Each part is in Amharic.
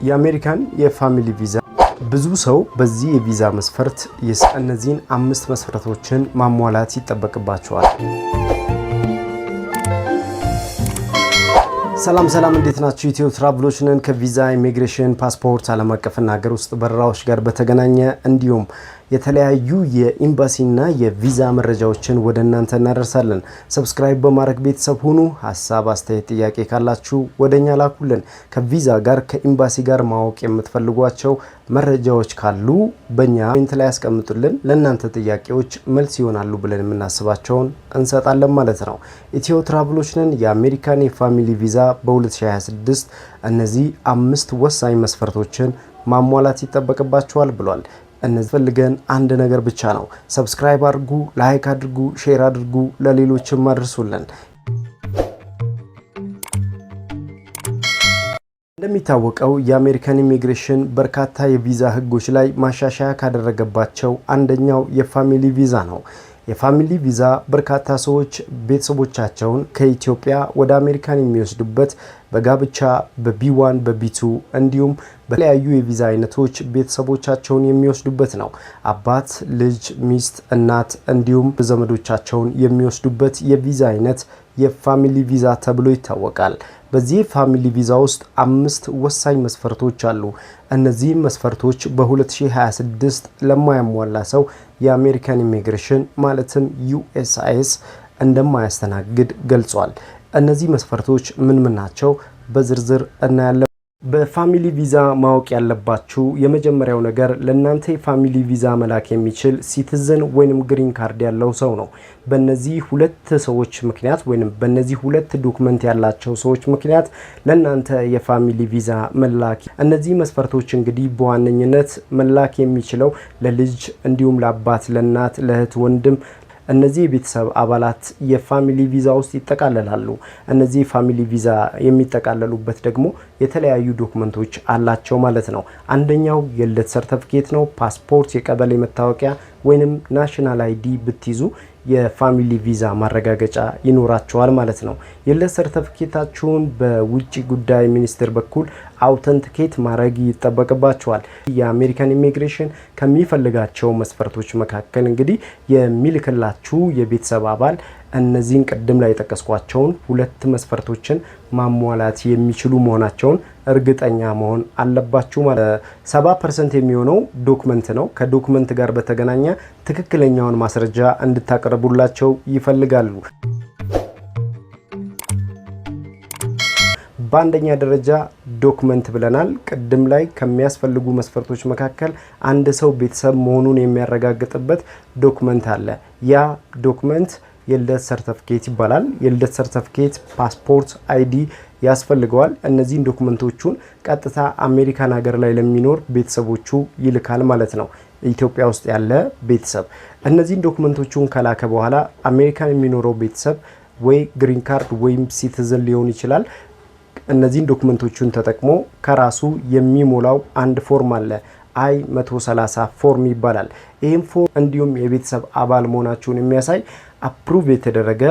የአሜሪካን የፋሚሊ ቪዛ ብዙ ሰው በዚህ የቪዛ መስፈርት እነዚህን 5 መስፈርቶችን ማሟላት ይጠበቅባቸዋል። ሰላም እንዴት ናችሁ? ኢትዮ ትራቭሎች ነን። ከቪዛ ኢሚግሬሽን፣ ፓስፖርት፣ ዓለም አቀፍና ሀገር ውስጥ በረራዎች ጋር በተገናኘ እንዲሁም የተለያዩ የኤምባሲና የቪዛ መረጃዎችን ወደ እናንተ እናደርሳለን። ሰብስክራይብ በማድረግ ቤተሰብ ሁኑ። ሐሳብ፣ አስተያየት፣ ጥያቄ ካላችሁ ወደኛ ላኩልን። ከቪዛ ጋር ከኤምባሲ ጋር ማወቅ የምትፈልጓቸው መረጃዎች ካሉ በእኛ ኮሜንት ላይ ያስቀምጡልን። ለእናንተ ጥያቄዎች መልስ ይሆናሉ ብለን የምናስባቸውን እንሰጣለን ማለት ነው። ኢትዮ ትራቭሎች ነን። የአሜሪካን የፋሚሊ ቪዛ በ2026 እነዚህ 5 ወሳኝ መስፈርቶችን ማሟላት ይጠበቅባቸዋል ብሏል። እነዚህ ፈልገን አንድ ነገር ብቻ ነው። ሰብስክራይብ አድርጉ፣ ላይክ አድርጉ፣ ሼር አድርጉ፣ ለሌሎችም አድርሱልን። እንደሚታወቀው የአሜሪካን ኢሚግሬሽን በርካታ የቪዛ ህጎች ላይ ማሻሻያ ካደረገባቸው አንደኛው የፋሚሊ ቪዛ ነው። የፋሚሊ ቪዛ በርካታ ሰዎች ቤተሰቦቻቸውን ከኢትዮጵያ ወደ አሜሪካን የሚወስዱበት በጋብቻ በቢ1 በቢ2 እንዲሁም በተለያዩ የቪዛ አይነቶች ቤተሰቦቻቸውን የሚወስዱበት ነው። አባት፣ ልጅ፣ ሚስት፣ እናት እንዲሁም ዘመዶቻቸውን የሚወስዱበት የቪዛ አይነት የፋሚሊ ቪዛ ተብሎ ይታወቃል። በዚህ ፋሚሊ ቪዛ ውስጥ 5 ወሳኝ መስፈርቶች አሉ። እነዚህ መስፈርቶች በ2026 ለማያሟላ ሰው የአሜሪካን ኢሚግሬሽን ማለትም USCIS እንደማያስተናግድ ገልጿል። እነዚህ መስፈርቶች ምን ናቸው? በዝርዝር እናያለን። በፋሚሊ ቪዛ ማወቅ ያለባችሁ የመጀመሪያው ነገር ለእናንተ የፋሚሊ ቪዛ መላክ የሚችል ሲቲዝን ወይንም ግሪን ካርድ ያለው ሰው ነው። በእነዚህ 2 ሰዎች ምክንያት ወይንም በእነዚህ 2 ዶክመንት ያላቸው ሰዎች ምክንያት ለእናንተ የፋሚሊ ቪዛ መላክ። እነዚህ መስፈርቶች እንግዲህ በዋነኝነት መላክ የሚችለው ለልጅ እንዲሁም ለአባት፣ ለእናት፣ ለእህት፣ ወንድም እነዚህ የቤተሰብ አባላት የፋሚሊ ቪዛ ውስጥ ይጠቃለላሉ። እነዚህ ፋሚሊ ቪዛ የሚጠቃለሉበት ደግሞ የተለያዩ ዶክመንቶች አላቸው ማለት ነው። አንደኛው የልደት ሰርተፊኬት ነው። ፓስፖርት፣ የቀበሌ መታወቂያ ወይንም ናሽናል አይዲ ብትይዙ የፋሚሊ ቪዛ ማረጋገጫ ይኖራቸዋል ማለት ነው። የልደት ሰርተፊኬታችሁን በውጭ ጉዳይ ሚኒስቴር በኩል አውተንቲኬት ማድረግ ይጠበቅባቸዋል። የአሜሪካን ኢሚግሬሽን ከሚፈልጋቸው መስፈርቶች መካከል እንግዲህ የሚልክላችሁ የቤተሰብ አባል እነዚህን ቅድም ላይ የጠቀስኳቸውን 2 መስፈርቶችን ማሟላት የሚችሉ መሆናቸውን እርግጠኛ መሆን አለባችሁ ማለት 70% የሚሆነው ዶክመንት ነው። ከዶክመንት ጋር በተገናኘ ትክክለኛውን ማስረጃ እንድታቀርቡላቸው ይፈልጋሉ። በአንደኛ ደረጃ ዶክመንት ብለናል። ቅድም ላይ ከሚያስፈልጉ መስፈርቶች መካከል አንድ ሰው ቤተሰብ መሆኑን የሚያረጋግጥበት ዶክመንት አለ። ያ ዶክመንት የልደት ሰርተፊኬት ይባላል። የልደት ሰርተፊኬት፣ ፓስፖርት፣ አይዲ ያስፈልገዋል። እነዚህን ዶክመንቶቹን ቀጥታ አሜሪካን ሀገር ላይ ለሚኖር ቤተሰቦቹ ይልካል ማለት ነው። ኢትዮጵያ ውስጥ ያለ ቤተሰብ እነዚህን ዶክመንቶቹን ከላከ በኋላ አሜሪካን የሚኖረው ቤተሰብ ወይ ግሪን ካርድ ወይም ሲቲዝን ሊሆን ይችላል። እነዚህን ዶክመንቶቹን ተጠቅሞ ከራሱ የሚሞላው አንድ ፎርም አለ። I-130 ፎርም ይባላል። ይህም ፎርም እንዲሁም የቤተሰብ አባል መሆናችሁን የሚያሳይ አፕሩቭ የተደረገ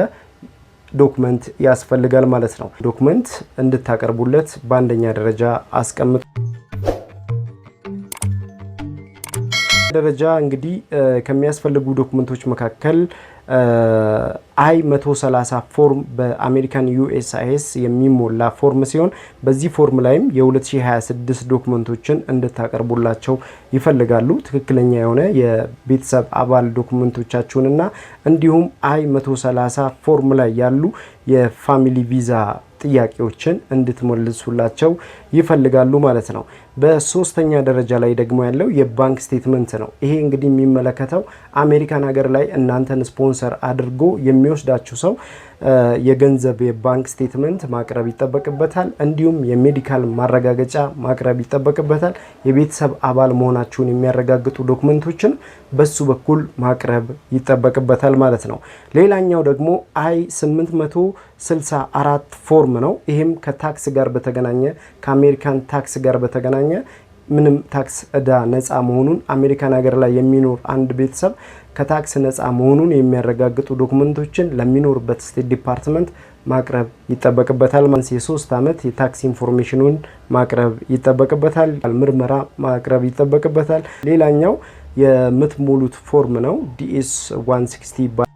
ዶክመንት ያስፈልጋል ማለት ነው። ዶክመንት እንድታቀርቡለት በአንደኛ ደረጃ አስቀምጡ። ደረጃ እንግዲህ ከሚያስፈልጉ ዶክመንቶች መካከል I-130 ፎርም በአሜሪካን USCIS የሚሞላ ፎርም ሲሆን በዚህ ፎርም ላይም የ2026 ዶክመንቶችን እንድታቀርቡላቸው ይፈልጋሉ። ትክክለኛ የሆነ የቤተሰብ አባል ዶክመንቶቻችሁንና እንዲሁም I-130 ፎርም ላይ ያሉ የፋሚሊ ቪዛ ጥያቄዎችን እንድትመልሱላቸው ይፈልጋሉ ማለት ነው። በሶስተኛ ደረጃ ላይ ደግሞ ያለው የባንክ ስቴትመንት ነው። ይሄ እንግዲህ የሚመለከተው አሜሪካን ሀገር ላይ እናንተን ስፖንሰር አድርጎ የሚወስዳችሁ ሰው የገንዘብ የባንክ ስቴትመንት ማቅረብ ይጠበቅበታል። እንዲሁም የሜዲካል ማረጋገጫ ማቅረብ ይጠበቅበታል። የቤተሰብ አባል መሆናችሁን የሚያረጋግጡ ዶክመንቶችን በሱ በኩል ማቅረብ ይጠበቅበታል ማለት ነው። ሌላኛው ደግሞ I-864 ፎርም ነው። ይህም ከታክስ ጋር በተገናኘ ከአሜሪካን ታክስ ጋር በተገናኘ ምንም ታክስ እዳ ነፃ መሆኑን አሜሪካን ሀገር ላይ የሚኖር አንድ ቤተሰብ ከታክስ ነፃ መሆኑን የሚያረጋግጡ ዶክመንቶችን ለሚኖርበት ስቴት ዲፓርትመንት ማቅረብ ይጠበቅበታል። ማለት የ3 ዓመት የታክስ ኢንፎርሜሽኑን ማቅረብ ይጠበቅበታል። ምርመራ ማቅረብ ይጠበቅበታል። ሌላኛው የምትሞሉት ፎርም ነው። DS 160 ይባላል።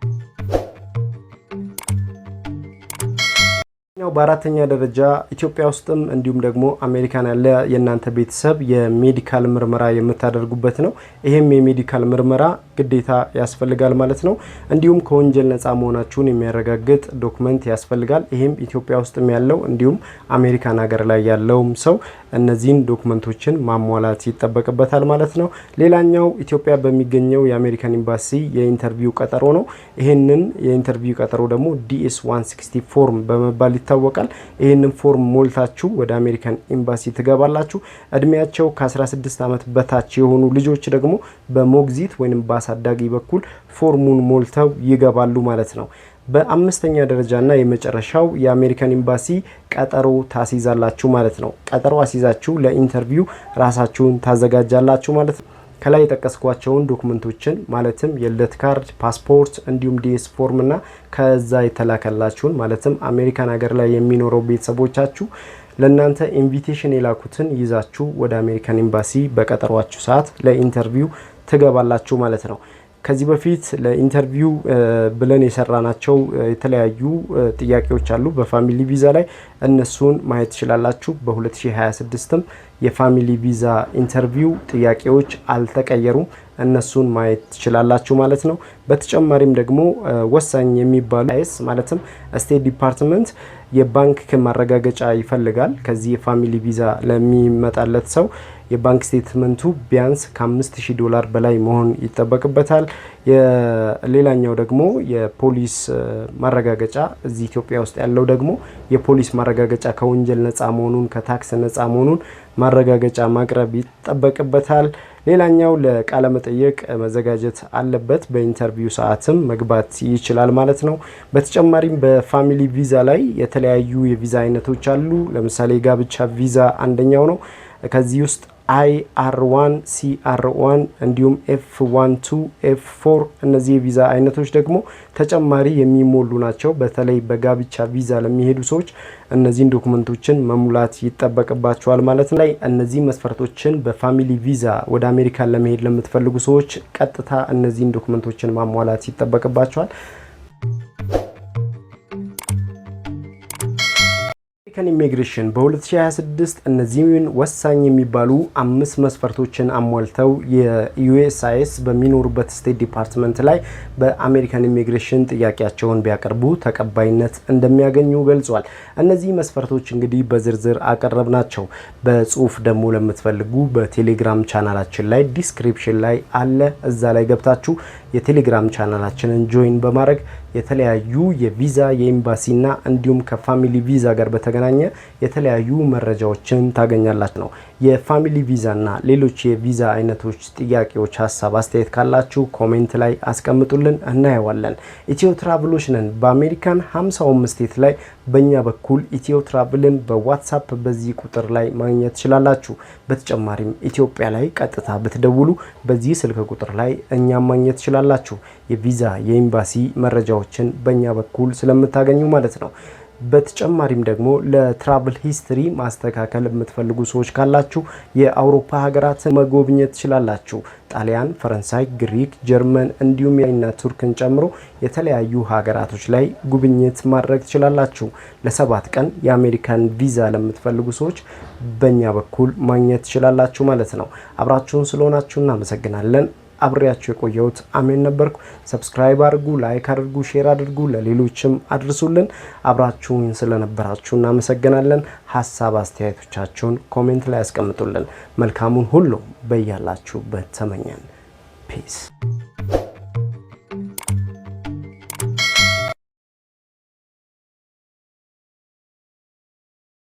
በአራተኛ ደረጃ ኢትዮጵያ ውስጥም እንዲሁም ደግሞ አሜሪካን ያለ የእናንተ ቤተሰብ የሜዲካል ምርመራ የምታደርጉበት ነው። ይሄም የሜዲካል ምርመራ ግዴታ ያስፈልጋል ማለት ነው። እንዲሁም ከወንጀል ነፃ መሆናችሁን የሚያረጋግጥ ዶክመንት ያስፈልጋል። ይሄም ኢትዮጵያ ውስጥም ያለው እንዲሁም አሜሪካን ሀገር ላይ ያለውም ሰው እነዚህን ዶክመንቶችን ማሟላት ይጠበቅበታል ማለት ነው። ሌላኛው ኢትዮጵያ በሚገኘው የአሜሪካን ኤምባሲ የኢንተርቪው ቀጠሮ ነው። ይሄንን የኢንተርቪው ቀጠሮ ደግሞ DS 160 ፎርም በመባል ይታወቃል። ይሄንን ፎርም ሞልታችሁ ወደ አሜሪካን ኤምባሲ ትገባላችሁ። እድሜያቸው ከ16 ዓመት በታች የሆኑ ልጆች ደግሞ በሞግዚት ወይም በአሳዳጊ በኩል ፎርሙን ሞልተው ይገባሉ ማለት ነው። በአምስተኛ ደረጃና የመጨረሻው የአሜሪካን ኤምባሲ ቀጠሮ ታስይዛላችሁ ማለት ነው። ቀጠሮ አስይዛችሁ ለኢንተርቪው ራሳችሁን ታዘጋጃላችሁ ማለት ነው። ከላይ የጠቀስኳቸውን ዶክመንቶችን ማለትም የልደት ካርድ፣ ፓስፖርት እንዲሁም DS ፎርም እና ከዛ የተላከላችሁን ማለትም አሜሪካን ሀገር ላይ የሚኖረው ቤተሰቦቻችሁ ለእናንተ ኢንቪቴሽን የላኩትን ይዛችሁ ወደ አሜሪካን ኤምባሲ በቀጠሯችሁ ሰዓት ለኢንተርቪው ትገባላችሁ ማለት ነው። ከዚህ በፊት ለኢንተርቪው ብለን የሰራናቸው የተለያዩ ጥያቄዎች አሉ በፋሚሊ ቪዛ ላይ እነሱን ማየት ትችላላችሁ። በ2026ም የፋሚሊ ቪዛ ኢንተርቪው ጥያቄዎች አልተቀየሩም። እነሱን ማየት ትችላላችሁ ማለት ነው። በተጨማሪም ደግሞ ወሳኝ የሚባሉ ማለትም ስቴት ዲፓርትመንት የባንክ ማረጋገጫ ይፈልጋል። ከዚህ የፋሚሊ ቪዛ ለሚመጣለት ሰው የባንክ ስቴትመንቱ ቢያንስ $5000 በላይ መሆን ይጠበቅበታል። ሌላኛው ደግሞ የፖሊስ ማረጋገጫ እዚህ ኢትዮጵያ ውስጥ ያለው ደግሞ የፖሊስ ማረጋገጫ ከወንጀል ነፃ መሆኑን ከታክስ ነፃ መሆኑን ማረጋገጫ ማቅረብ ይጠበቅበታል። ሌላኛው ለቃለ መጠየቅ መዘጋጀት አለበት። በኢንተርቪው ሰዓትም መግባት ይችላል ማለት ነው። በተጨማሪም በፋሚሊ ቪዛ ላይ የተለያዩ የቪዛ አይነቶች አሉ። ለምሳሌ የጋብቻ ቪዛ አንደኛው ነው። ከዚህ ውስጥ IR1 CR1 እንዲሁም F12 F4 እነዚህ የቪዛ አይነቶች ደግሞ ተጨማሪ የሚሞሉ ናቸው። በተለይ በጋብቻ ቪዛ ለሚሄዱ ሰዎች እነዚህን ዶክመንቶችን መሙላት ይጠበቅባቸዋል ማለት ነው። እነዚህ መስፈርቶችን በፋሚሊ ቪዛ ወደ አሜሪካ ለመሄድ ለምትፈልጉ ሰዎች ቀጥታ እነዚህን ዶክመንቶችን ማሟላት ይጠበቅባቸዋል። አሜሪካን ኢሚግሬሽን በ2026 እነዚህን ወሳኝ የሚባሉ 5 መስፈርቶችን አሟልተው የዩኤስሲአይኤስ በሚኖሩበት ስቴት ዲፓርትመንት ላይ በአሜሪካን ኢሚግሬሽን ጥያቄያቸውን ቢያቀርቡ ተቀባይነት እንደሚያገኙ ገልጿል። እነዚህ መስፈርቶች እንግዲህ በዝርዝር አቀረብናቸው። በጽሁፍ ደግሞ ለምትፈልጉ በቴሌግራም ቻናላችን ላይ ዲስክሪፕሽን ላይ አለ። እዛ ላይ ገብታችሁ የቴሌግራም ቻናላችንን ጆይን በማድረግ የተለያዩ የቪዛ የኤምባሲና እንዲሁም ከፋሚሊ ቪዛ ጋር በተገናኘ የተለያዩ መረጃዎችን ታገኛላችሁ ነው። የፋሚሊ ቪዛና ሌሎች የቪዛ አይነቶች ጥያቄዎች፣ ሀሳብ፣ አስተያየት ካላችሁ ኮሜንት ላይ አስቀምጡልን፣ እናየዋለን። ኢትዮ ትራቭሎች ነን። በአሜሪካን 50 ስቴት ላይ በእኛ በኩል ኢትዮ ትራቭልን በዋትሳፕ በዚህ ቁጥር ላይ ማግኘት ትችላላችሁ። በተጨማሪም ኢትዮጵያ ላይ ቀጥታ ብትደውሉ በዚህ ስልክ ቁጥር ላይ እኛም ማግኘት ትችላላችሁ። የቪዛ የኤምባሲ መረጃዎችን በእኛ በኩል ስለምታገኙ ማለት ነው። በተጨማሪም ደግሞ ለትራቭል ሂስትሪ ማስተካከል የምትፈልጉ ሰዎች ካላችሁ የአውሮፓ ሀገራትን መጎብኘት ትችላላችሁ። ጣሊያን፣ ፈረንሳይ፣ ግሪክ፣ ጀርመን እንዲሁም እና ቱርክን ጨምሮ የተለያዩ ሀገራቶች ላይ ጉብኝት ማድረግ ትችላላችሁ። ለ7 ቀን የአሜሪካን ቪዛ ለምትፈልጉ ሰዎች በእኛ በኩል ማግኘት ትችላላችሁ ማለት ነው። አብራችሁን ስለሆናችሁ እናመሰግናለን። አብሬያችሁ የቆየሁት አሜን ነበርኩ። ሰብስክራይብ አድርጉ፣ ላይክ አድርጉ፣ ሼር አድርጉ፣ ለሌሎችም አድርሱልን። አብራችሁን ስለነበራችሁ እናመሰግናለን። ሀሳብ አስተያየቶቻችሁን ኮሜንት ላይ ያስቀምጡልን። መልካሙን ሁሉ በያላችሁበት ተመኘን። ፒስ